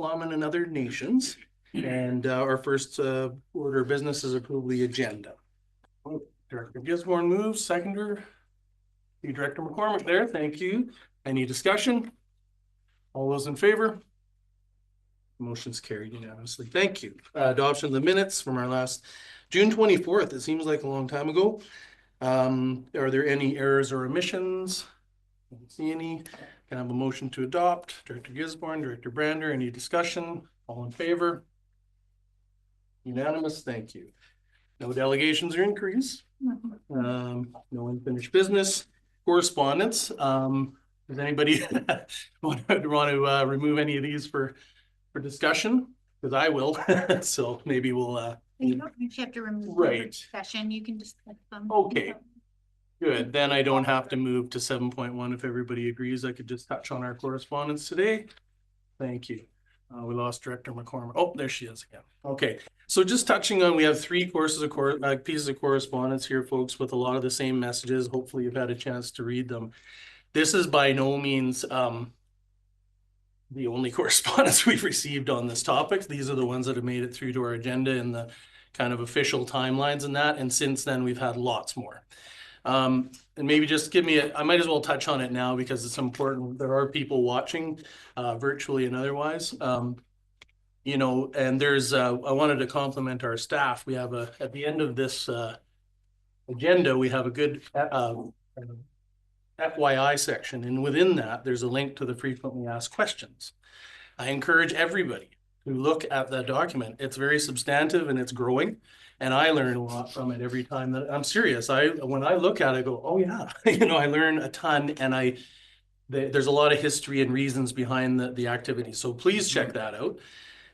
Tla'amin and other nations. And our first order of business is approve the agenda. Director Gisborne moves, seconder. Director McCormick there, thank you. Any discussion? All those in favor? Motion's carried unanimously. Thank you. Adoption of the minutes from our last June 24th. It seems like a long time ago. Are there any errors or omissions? I don't see any. Can I have a motion to adopt? Director Gisborne, Director Brander, any discussion? All in favor? Unanimous, thank you. No delegations or increase. No unfinished business. Correspondence. Does anybody want to remove any of these for discussion? Because I will. So maybe we'll. You don't actually have to remove right. discussion. You can just click them. Okay. Good. Then I don't have to move to 7.1 if everybody agrees. I could just touch on our correspondence today. Thank you. We lost Director McCormick. Oh, there she is again. Okay. So just touching on, we have three pieces of correspondence here, folks, with a lot of the same messages. Hopefully you've had a chance to read them. This is by no means the only correspondence we've received on this topic. These are the ones that have made it through to our agenda in the kind of official timelines and that. And since then, we've had lots more. And maybe just give me I might as well touch on it now because it's important. There are people watching virtually and otherwise. You know, and there's, I wanted to compliment our staff. We have at the end of this agenda, we have a good FYI section. And within that, there's a link to the frequently asked questions. I encourage everybody to look at that document. It's very substantive and it's growing. And I learn a lot from it every time that I'm serious. When I look at it, I go, oh yeah, you know, I learn a ton and there's a lot of history and reasons behind the activity. So please check that out.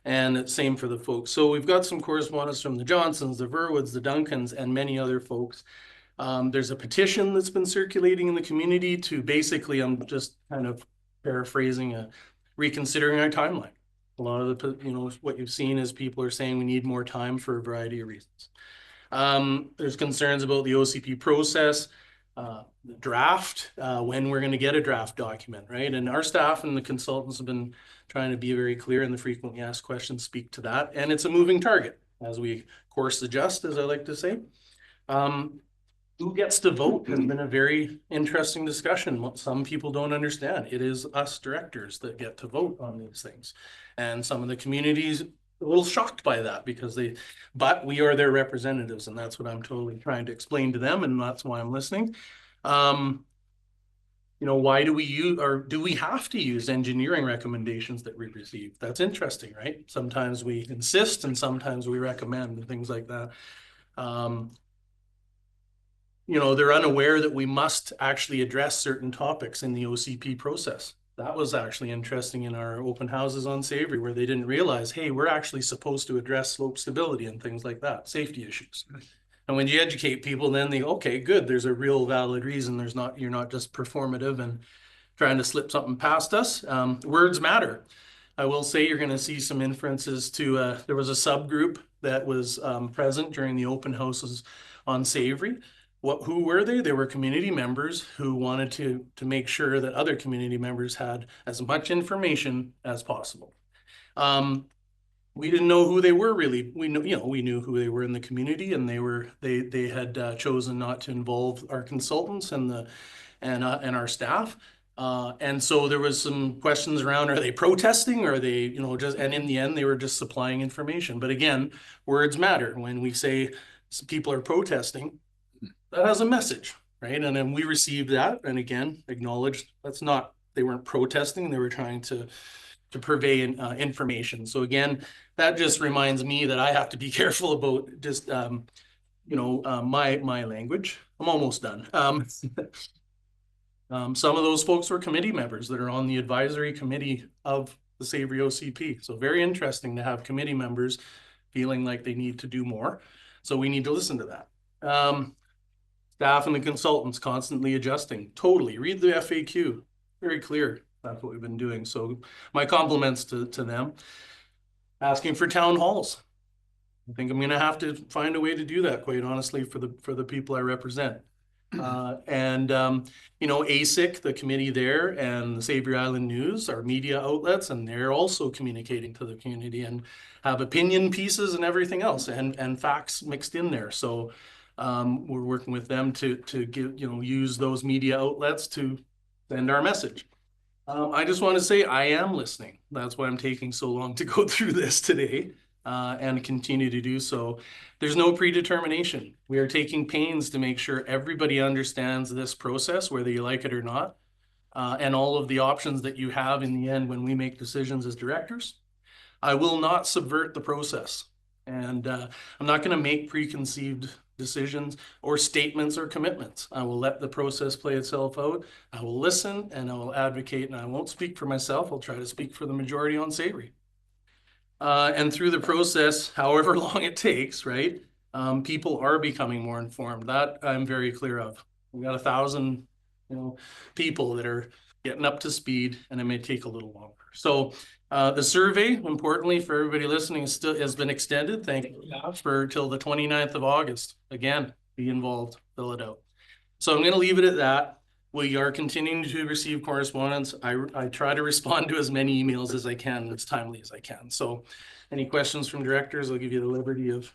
And same for the folks. So we've got some correspondence from the Johnsons, the Verwoods, the Duncans, and many other folks. There's a petition that's been circulating in the community to basically, I'm just kind of paraphrasing, reconsidering our timeline. A lot of the, you know, what you've seen is people are saying we need more time for a variety of reasons. There's concerns about the OCP process, the draft, when we're going to get a draft document, right? And our staff and the consultants have been trying to be very clear, and the frequently asked questions speak to that. And it's a moving target as we course adjust, as I like to say. Who gets to vote has been a very interesting discussion. Some people don't understand. It is us directors that get to vote on these things. And some of the communities a little shocked by that because but we are their representatives, and that's what I'm totally trying to explain to them, and that's why I'm listening. You know, why do we use, or do we have to use engineering recommendations that we receive? That's interesting, right? Sometimes we insist and sometimes we recommend and things like that. You know, they're unaware that we must actually address certain topics in the OCP process. That was actually interesting in our open houses on Savory, where they didn't realize, hey, we're actually supposed to address slope stability and things like that, safety issues. And when you educate people, then they, okay, good, there's a real valid reason. You're not just performative and trying to slip something past us. Words matter. I will say you're going to see some inferences to, there was a subgroup that was present during the open houses on Savory. Who were they? They were community members who wanted to make sure that other community members had as much information as possible. We didn't know who they were really. We knew who they were in the community, and they had chosen not to involve our consultants and our staff. And so there was some questions around, are they protesting? Or are they, you know, just, and in the end, they were just supplying information. But again, words matter. When we say people are protesting, that has a message, right? And then we received that, and again, acknowledged they weren't protesting, they were trying to purvey information. So again, that just reminds me that I have to be careful about just, you know, my language. I'm almost done. Some of those folks were committee members that are on the advisory committee of the Savory OCP. So very interesting to have committee members feeling like they need to do more. So we need to listen to that. Staff and the consultants constantly adjusting. Totally. Read the FAQ. Very clear. That's what we've been doing. So my compliments to them. Asking for town halls. I think I'm going to have to find a way to do that, quite honestly, for the people I represent. You know, ASIC, the committee there, and the Savory Island News are media outlets, and they're also communicating to the community and have opinion pieces and everything else, and facts mixed in there. So we're working with them to give, you know, use those media outlets to send our message. I just want to say I am listening. That's why I'm taking so long to go through this today, and continue to do so. There's no predetermination. We are taking pains to make sure everybody understands this process, whether you like it or not, and all of the options that you have in the end when we make decisions as directors. I will not subvert the process, and I'm not going to make preconceived decisions or statements or commitments. I will let the process play itself out. I will listen and I will advocate, and I won't speak for myself. I'll try to speak for the majority on Savory. And through the process, however long it takes, right, people are becoming more informed. That I'm very clear of. We got 1,000, you know, people that are getting up to speed, and it may take a little longer. So the survey, importantly for everybody listening, has been extended. Thank you for till the 29th of August. Again, be involved, fill it out. So I'm going to leave it at that. We are continuing to receive correspondence. I try to respond to as many emails as I can, as timely as I can. So any questions from directors, I'll give you the liberty of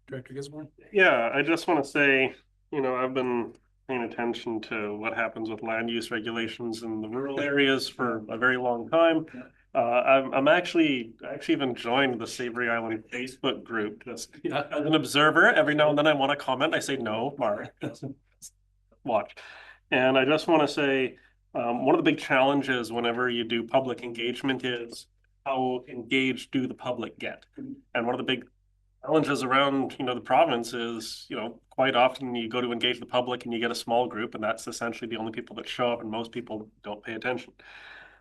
Director Gisborne. Yeah, I just want to say, you know, I've been paying attention to what happens with land use regulations in the rural areas for a very long time. I'm actually even joined the Savory Island Facebook group just as an observer. Every now and then I want to comment. I say, no, Mark, watch. And I just want to say, one of the big challenges whenever you do public engagement is how engaged do the public get? And one of the big challenges around, you know, the province is, you know, quite often you go to engage the public and you get a small group, and that's essentially the only people that show up, and most people don't pay attention.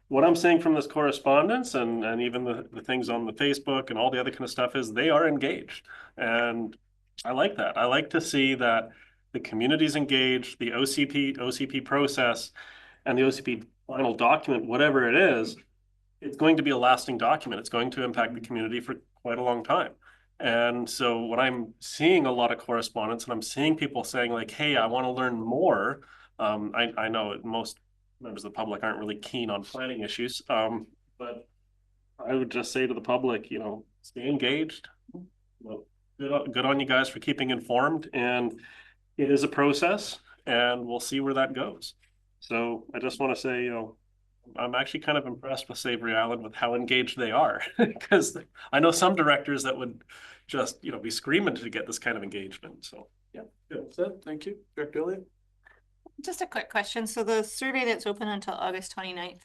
What I'm seeing from this correspondence and even the things on the Facebook and all the other kind of stuff is they are engaged. And I like that. I like to see that the community's engaged, the OCP process and the OCP final document, whatever it is, it's going to be a lasting document. It's going to impact the community for quite a long time. And so when I'm seeing a lot of correspondence and I'm seeing people saying like, hey, I want to learn more. I know most members of the public aren't really keen on planning issues. But I would just say to the public, you know, stay engaged. Well, good on you guys for keeping informed. And it is a process, and we'll see where that goes. So I just want to say, you know, I'm actually kind of impressed with Savory Island with how engaged they are, because I know some directors that would just, you know, be screaming to get this kind of engagement. So yeah, good. So, thank you, Director Elliott. Just a quick question. So the survey that's open until August 29th,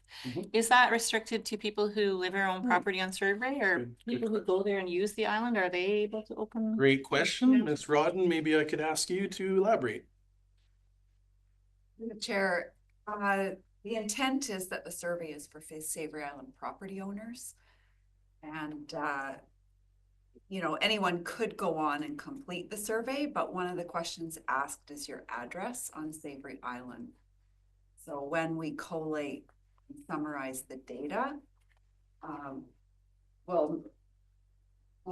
is that restricted to people who live or own property on Survey, or people who go there and use the island? Are they able to open? Great question, Ms. Rodden. Maybe I could ask you to elaborate. The Chair, the intent is that the survey is for Savory Island property owners. And, you know, anyone could go on and complete the survey, but one of the questions asked is your address on Savory Island. So when we collate and summarize the data, we'll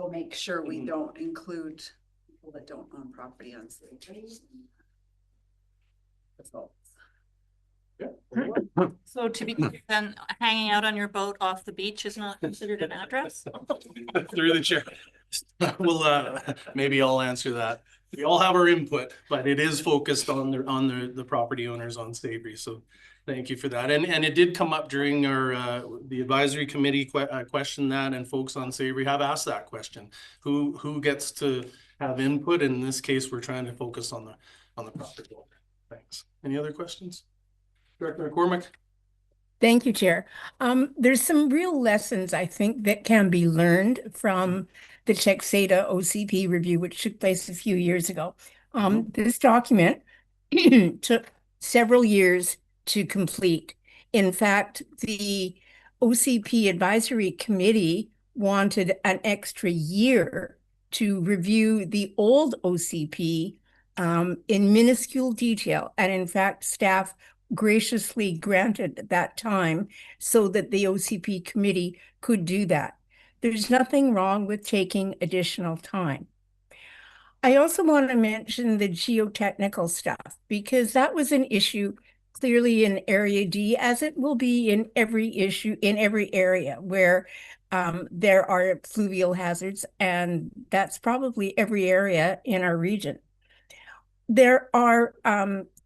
make sure we don't include people that don't own property on Savory. Yeah. So to be clear, then hanging out on your boat off the beach is not considered an address? Through the chair. Well, maybe I'll answer that. We all have our input, but it is focused on the property owners on Savory. So thank you for that. And it did come up during our the advisory committee question that, and folks on Savory have asked that question. Who gets to have input? In this case, we're trying to focus on the property owner. Thanks. Any other questions? Director McCormick. Thank you, Chair. There's some real lessons, I think, that can be learned from the TxADA OCP review, which took place a few years ago. This document took several years to complete. In fact, the OCP Advisory Committee wanted an extra year to review the old OCP in minuscule detail. And in fact, staff graciously granted that time so that the OCP committee could do that. There's nothing wrong with taking additional time. I also want to mention the geotechnical stuff because that was an issue clearly in Area D, as it will be in every issue in every area where there are fluvial hazards, and that's probably every area in our region. There are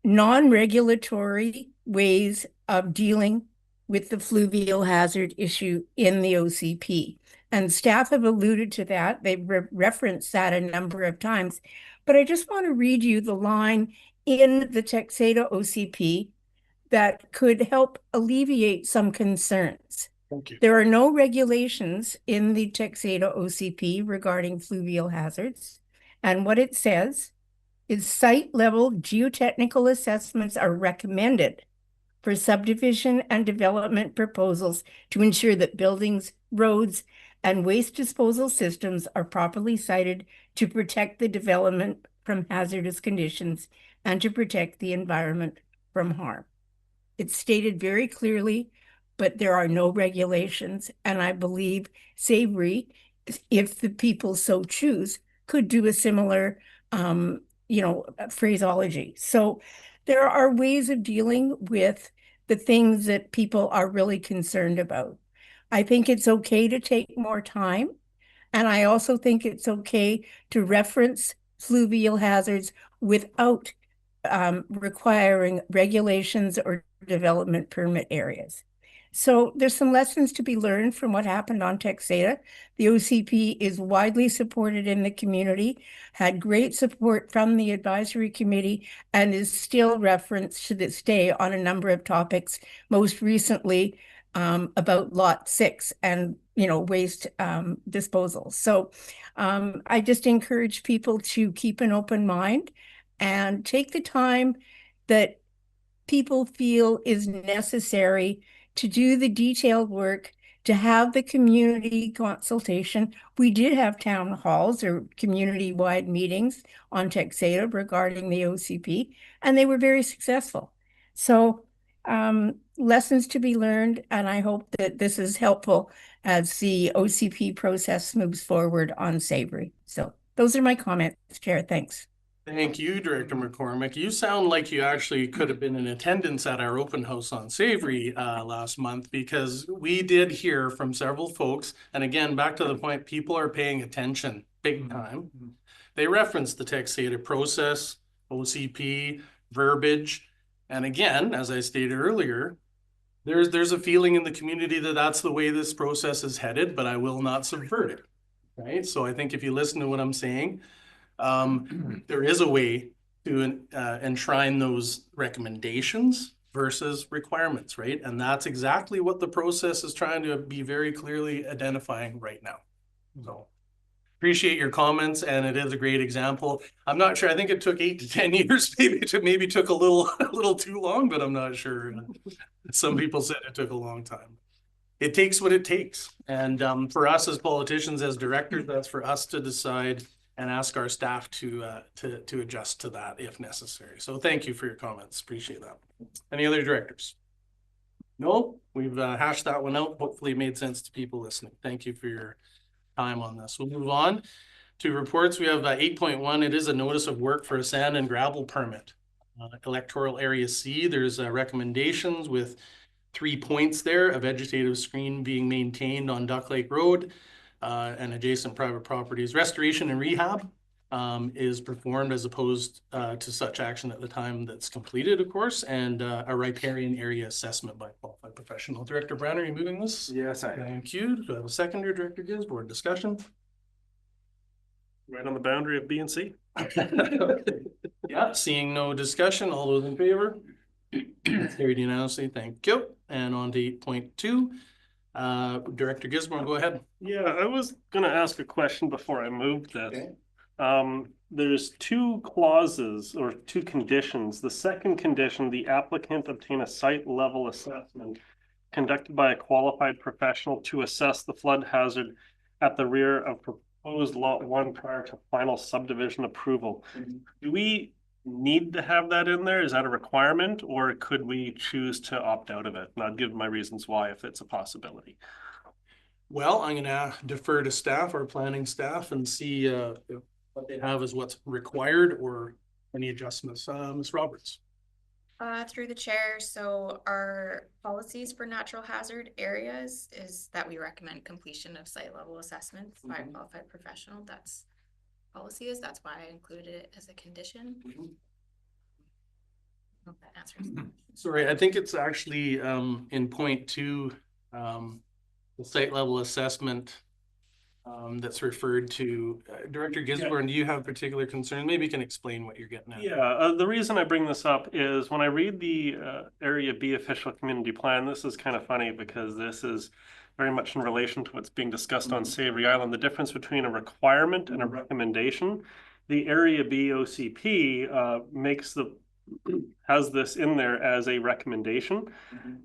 non-regulatory ways of dealing with the fluvial hazard issue in the OCP. And staff have alluded to that. They've referenced that a number of times. But I just want to read you the line in the Texada OCP that could help alleviate some concerns. Thank you. There are no regulations in the Texada OCP regarding fluvial hazards. And what it says is site-level geotechnical assessments are recommended for subdivision and development proposals to ensure that buildings, roads, and waste disposal systems are properly sited to protect the development from hazardous conditions and to protect the environment from harm. It's stated very clearly, but there are no regulations, and I believe Savory, if the people so choose, could do a similar phraseology. So there are ways of dealing with the things that people are really concerned about. I think it's okay to take more time. And I also think it's okay to reference fluvial hazards without requiring regulations or development permit areas. So there's some lessons to be learned from what happened on Texada. The OCP is widely supported in the community, had great support from the advisory committee, and is still referenced to this day on a number of topics, most recently about Lot 6 and waste disposal. So I just encourage people to keep an open mind and take the time that people feel is necessary to do the detailed work, to have the community consultation. We did have town halls or community-wide meetings on Texada regarding the OCP, and they were very successful. So lessons to be learned, and I hope that this is helpful as the OCP process moves forward on Savory. So those are my comments, Chair. Thanks. Thank you, Director McCormick. You sound like you actually could have been in attendance at our open house on Savory last month, because we did hear from several folks. And again, back to the point, people are paying attention big time. They referenced the Texada process, OCP, verbiage. And again, as I stated earlier, there's a feeling in the community that that's the way this process is headed, but I will not subvert it, right? So I think if you listen to what I'm saying, there is a way to enshrine those recommendations versus requirements, right? And that's exactly what the process is trying to be very clearly identifying right now. So appreciate your comments, and it is a great example. I'm not sure. I think it took 8 to 10 years. Maybe took a little too long, but I'm not sure. Some people said it took a long time. It takes what it takes, and for us as politicians, as directors, that's for us to decide and ask our staff to adjust to that if necessary. So thank you for your comments. Appreciate that. Any other directors? No, we've hashed that one out. Hopefully it made sense to people listening. Thank you for your time on this. We'll move on to reports. We have 8.1. It is a notice of work for a sand and gravel permit. Electoral Area C, there's recommendations with 3 points there: a vegetative screen being maintained on Duck Lake Road, and adjacent private properties. Restoration and rehab is performed as opposed to such action at the time that's completed, of course, and a riparian area assessment by qualified professional. Director Brown, are you moving this? Yes, I am. Thank you. Do I have a seconder, Director Gisborne? Discussion? Right on the boundary of B and C. Yeah, seeing no discussion, all those in favor? Carried unanimously, thank you. And on to 8.2. Director Gisborne, go ahead. Yeah, I was gonna ask a question before I moved this. Okay. There's 2 clauses or 2 conditions. The second condition, the applicant obtain a site level assessment conducted by a qualified professional to assess the flood hazard at the rear of proposed lot 1 prior to final subdivision approval. Do we need to have that in there? Is that a requirement, or could we choose to opt out of it? And I'll give my reasons why if it's a possibility. Well, I'm gonna defer to staff, our planning staff, and see what they have is what's required or any adjustments? Ms. Roberts? Through the chair, so our policies for natural hazard areas is that we recommend completion of site level assessments by a qualified professional. That's policy is, that's why I included it as a condition. Hope that answers. Sorry, I think it's actually in point 2, the site level assessment that's referred to. Director Gisborne, do you have particular concern? Maybe you can explain what you're getting at. Yeah, the reason I bring this up is when I read the Area B official community plan, this is kind of funny because this is very much in relation to what's being discussed on Savory Island, the difference between a requirement and a recommendation. The Area B OCP has this in there as a recommendation.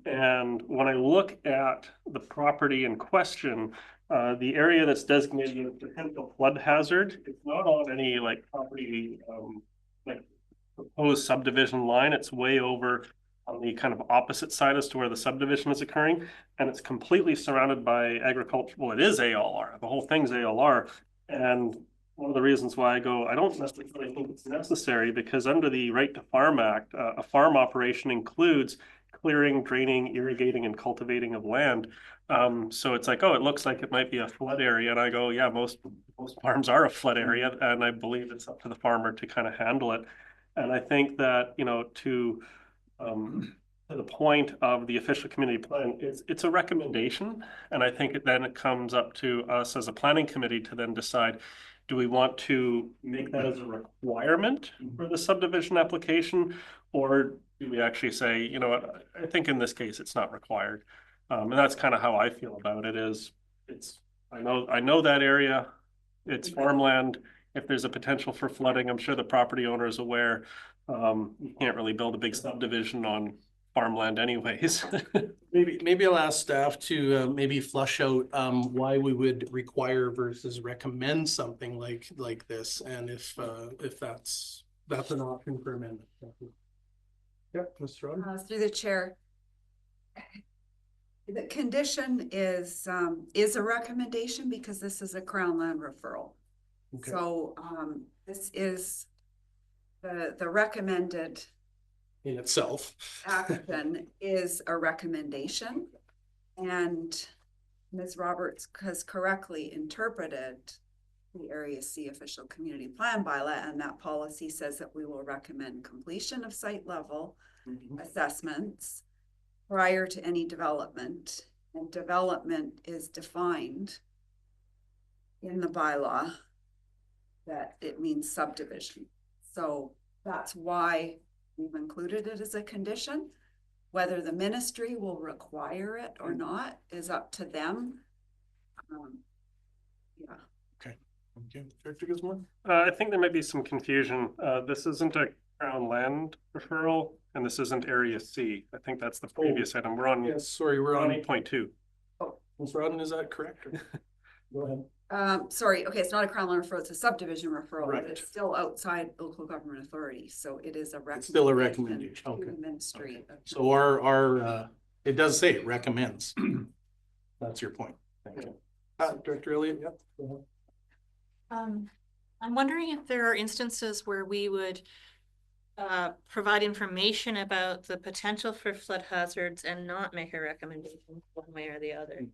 And when I look at the property in question, the area that's designated as potential flood hazard, it's not on any like property, like proposed subdivision line. It's way over on the kind of opposite side as to where the subdivision is occurring. And it's completely surrounded by agriculture. Well, it is ALR. The whole thing's ALR. And one of the reasons why I don't necessarily think it's necessary, because under the Right to Farm Act, a farm operation includes clearing, draining, irrigating, and cultivating of land. So it's like, oh, it looks like it might be a flood area. And I go, yeah, most farms are a flood area. And I believe it's up to the farmer to kind of handle it. And I think that, you know, to the point of the official community plan, it's a recommendation. And I think it comes up to us as a planning committee to then decide, do we want to make that as a requirement for the subdivision application? Or do we actually say, you know what, I think in this case, it's not required. And that's kind of how I feel about it is I know that area, it's farmland. If there's a potential for flooding, I'm sure the property owner is aware. You can't really build a big subdivision on farmland anyways. Maybe I'll ask staff to maybe flush out why we would require versus recommend something like this, and if that's an option for amendment. Yeah, Mr. Rodman? Through the chair. The condition is a recommendation because this is a Crown land referral. Okay. So this is the recommended In itself. action is a recommendation. And Ms. Roberts has correctly interpreted the Area C official community plan bylaw, and that policy says that we will recommend completion of site level assessments prior to any development, and development is defined in the bylaw that it means subdivision. So that's why we've included it as a condition. Whether the ministry will require it or not is up to them. Yeah. Okay. Okay. Director Gisborne? I think there might be some confusion. This isn't a Crown land referral, and this isn't Area C. I think that's the previous item. We're on. Yes, sorry, we're on 8.2. Ms. Rodden, is that correct? Go ahead. Sorry, okay, it's not a Crown land referral, it's a subdivision referral, Right. but it's still outside local government authority, so it is a recommendation. It's still a recommendation, to okay. the ministry. Okay. So our it does say it recommends. That's your point. Thank you. Director Elliott, yep. Go ahead. I'm wondering if there are instances where we would provide information about the potential for flood hazards and not make a recommendation one way or the other.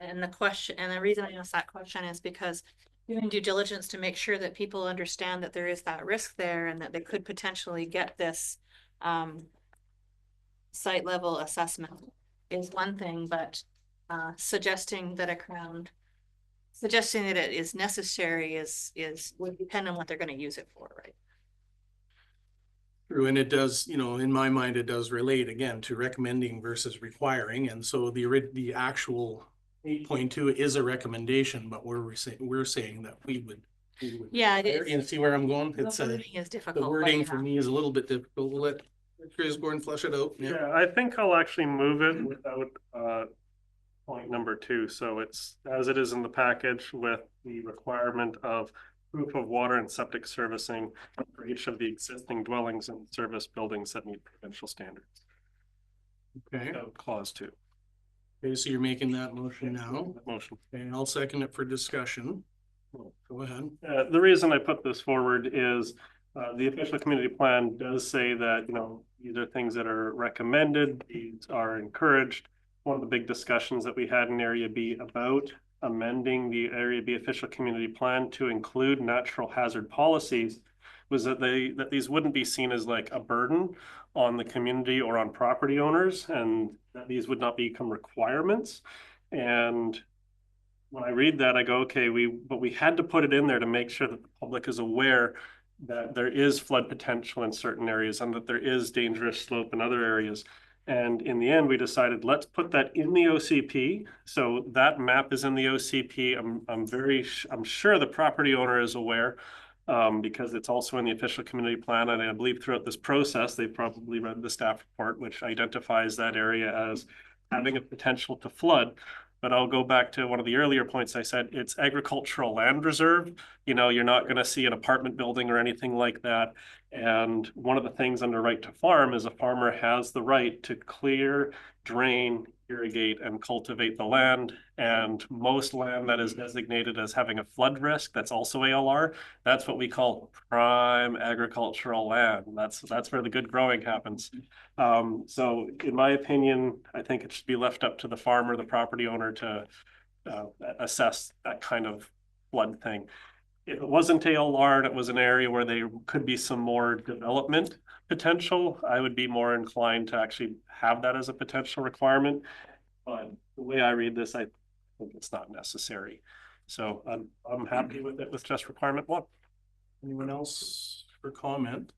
And the reason I ask that question is because doing due diligence to make sure that people understand that there is that risk there and that they could potentially get this site level assessment is one thing, but suggesting that it is necessary would depend on what they're going to use it for, right? True, and it does, you know, in my mind, it does relate again to recommending versus requiring, and so the actual 8.2 is a recommendation, but we're saying that we would. Yeah, it is. You see where I'm going? The It's wording is difficult. the but wording yeah. for me is a little bit difficult. We'll let Chris go and flesh it out. Yeah, I think I'll actually move it without point number 2. So it's as it is in the package with the requirement of proof of water and septic servicing for each of the existing dwellings and service buildings that meet provincial standards. Okay. Clause 2. Okay, so you're making that motion now. Motion. Okay, I'll second it for discussion. Go ahead. The reason I put this forward is the official community plan does say that, you know, these are things that are recommended, these are encouraged. One of the big discussions that we had in Area B about amending the Area B official community plan to include natural hazard policies was that these wouldn't be seen as like a burden on the community or on property owners, and that these would not become requirements. And when I read that, I go, okay, but we had to put it in there to make sure that the public is aware that there is flood potential in certain areas and that there is dangerous slope in other areas. And in the end, we decided, let's put that in the OCP. So that map is in the OCP. I'm sure the property owner is aware, because it's also in the official community plan. And I believe throughout this process, they've probably read the staff report, which identifies that area as having a potential to flood. But I'll go back to one of the earlier points I said, it's agricultural land reserve. You know, you're not going to see an apartment building or anything like that. And one of the things under right to farm is a farmer has the right to clear, drain, irrigate, and cultivate the land. And most land that is designated as having a flood risk, that's also ALR, that's what we call prime agricultural land. That's where the good growing happens. So in my opinion, I think it should be left up to the farmer, the property owner to assess that kind of flood thing. If it wasn't ALR and it was an area where there could be some more development potential, I would be more inclined to actually have that as a potential requirement. But the way I read this, I think it's not necessary. So I'm happy with it with just requirement 1. Anyone else for comment?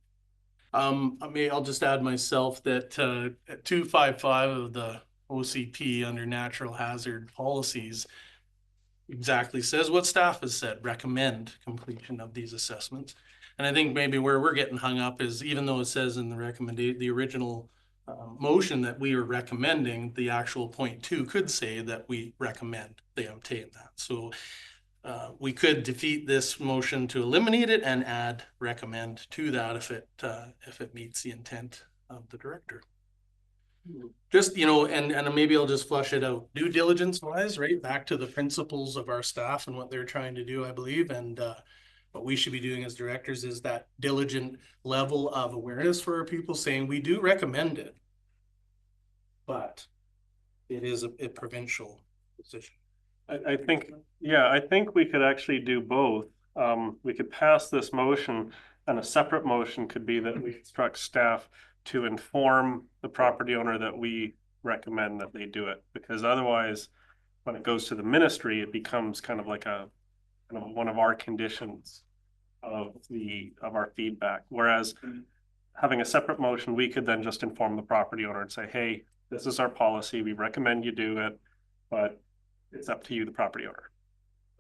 I'll just add myself that 255 of the OCP under natural hazard policies exactly says what staff has said, recommend completion of these assessments. And I think maybe where we're getting hung up is, even though it says in the recommendation, the original motion that we are recommending, the actual point 2 could say that we recommend they obtain that. So we could defeat this motion to eliminate it and add recommend to that if it meets the intent of the director. Just, you know, and maybe I'll just flush it out. Due diligence wise, right back to the principles of our staff and what they're trying to do, I believe. And what we should be doing as directors is that diligent level of awareness for our people, saying we do recommend it, but it is a provincial decision. I think, yeah, I think we could actually do both. We could pass this motion, and a separate motion could be that we instruct staff to inform the property owner that we recommend that they do it, because otherwise, when it goes to the ministry, it becomes kind of like one of our conditions of our feedback. Whereas having a separate motion, we could then just inform the property owner and say, hey, this is our policy. We recommend you do it, but it's up to you, the property owner.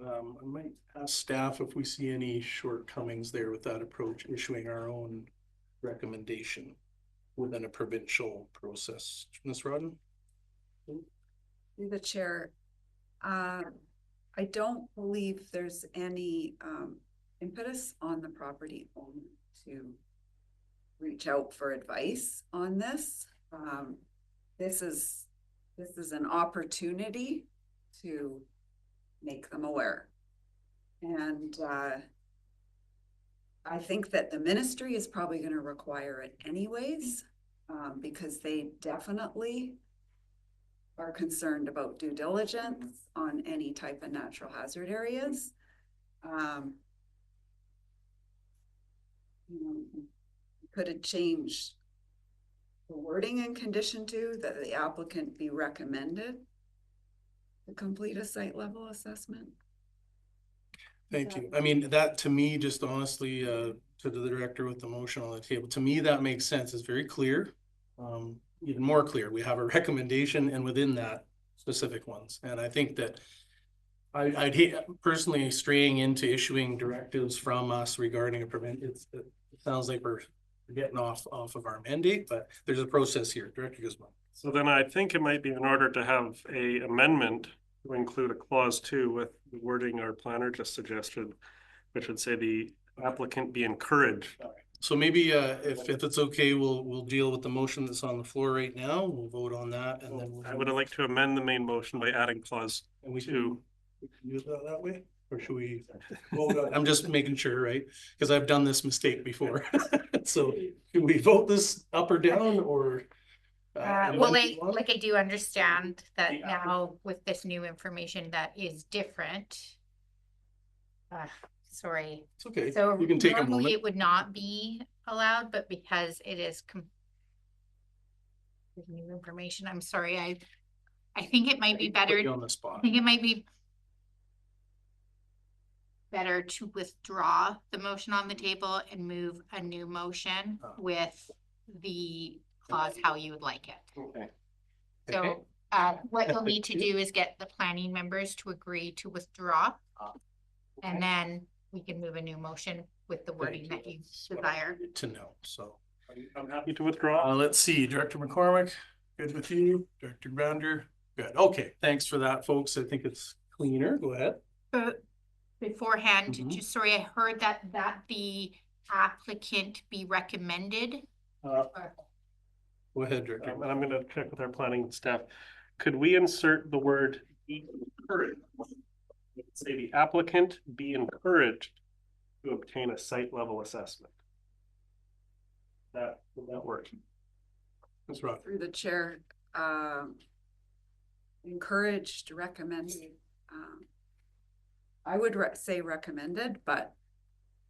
I might ask staff if we see any shortcomings there with that approach, issuing our own recommendation within a provincial process. Ms. Rodden? Through the chair, I don't believe there's any impetus on the property owner to reach out for advice on this. This is an opportunity to make them aware. And I think that the ministry is probably going to require it anyways, because they definitely are concerned about due diligence on any type of natural hazard areas. You know, could it change the wording in condition 2 that the applicant be recommended to complete a site level assessment? Thank you. I mean, that to me, just honestly, to the director with the motion on the table, to me, that makes sense. It's very clear, even more clear. We have a recommendation and within that specific ones. And I think that I'd hate personally straying into issuing directives from us regarding a prevent. It sounds like we're getting off of our mandate, but there's a process here. Director Guzman. So then I think it might be in order to have a amendment to include a clause 2 with the wording our planner just suggested, which would say the applicant be encouraged. So maybe if it's okay, we'll deal with the motion that's on the floor right now. We'll vote on that, and then I would like to amend the main motion by adding clause and we 2. can use that way. Or should we? I'm just making sure, right? Because I've done this mistake before. So can we vote this up or down or? Well, I do understand that now with this new information that is different. Sorry, It's okay. so You can take a normally moment. it would not be allowed, but because it is with new information, I'm sorry, I think it might be better. Put you on the I spot. think it might be better to withdraw the motion on the table and move a new motion with the clause how you would like it. Okay. So what you'll need to do is get the planning members to agree to withdraw. And then we can move a new motion with the wording that you desire. To know, so. I'm happy to withdraw. Let's see, Director McCormick, good with you? Director Grounder, good. Okay, thanks for that, folks. I think it's cleaner. Go ahead. Beforehand, Mhm. just sorry, I heard that the applicant be recommended. Go ahead, Director. And I'm gonna check with our planning staff. Could we insert the word be encouraged? Say the applicant be encouraged to obtain a site level assessment. Would that work? That's right. Through the chair, encouraged, recommended. I would say recommended, but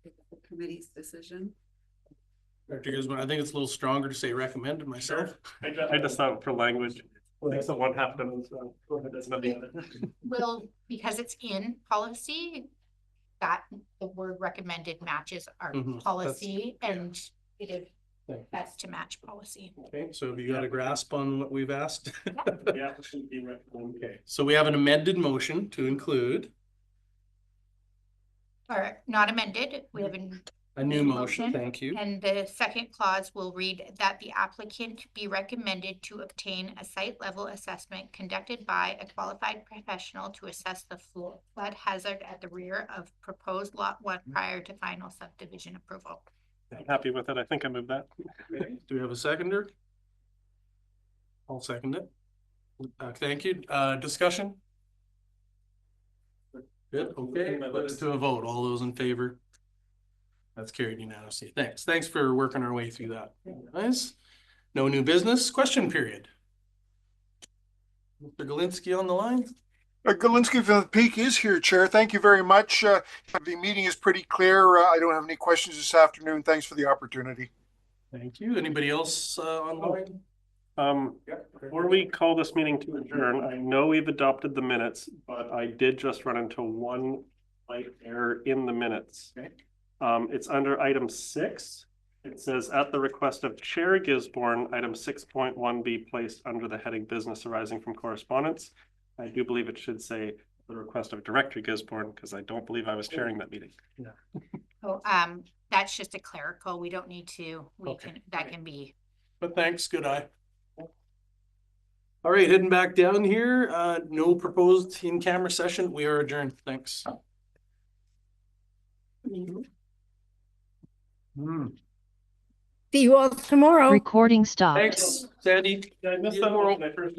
it's the committee's decision. Director Guzman, I think it's a little stronger to say recommended myself. I just thought for language, like the one half done, so go ahead, that's not the other. Well, because it's in policy, that the word recommended matches our Mhm, policy and it is Thank you. best to match policy. Okay, so have you got a grasp on what we've asked? The applicant be recommended. Okay, so we have an amended motion to include Or not amended, we have a new motion, thank you. and the second clause will read that the applicant be recommended to obtain a site level assessment conducted by a qualified professional to assess the flood hazard at the rear of proposed lot 1 prior to final subdivision approval. I'm happy with it. I think I moved that. Okay, do we have a seconder? I'll second it. Thank you. Discussion? Good, okay, put it to a vote. All those in favor? That's carried unanimously. Thanks. Thanks for working our way through that. Nice. No new business. Question period. Mr. Galinsky on the line? Galinsky from the Peak is here, Chair. Thank you very much. The meeting is pretty clear. I don't have any questions this afternoon. Thanks for the opportunity. Thank you. Anybody else online? Before we call this meeting to adjourn, I know we've adopted the minutes, but I did just run into one slight error in the minutes. Okay. It's under item 6. It says at the request of Chair Gisborne, item 6.1 be placed under the heading business arising from correspondence. I do believe it should say the request of Director Gisborne, because I don't believe I was chairing that meeting. So that's just a clerical, we don't need to, that can be. But thanks, good eye. All right, heading back down here, no proposed in-camera session. We are adjourned. Thanks. See you all tomorrow. Recording stopped. Thanks, Sandy. I missed that one when I first.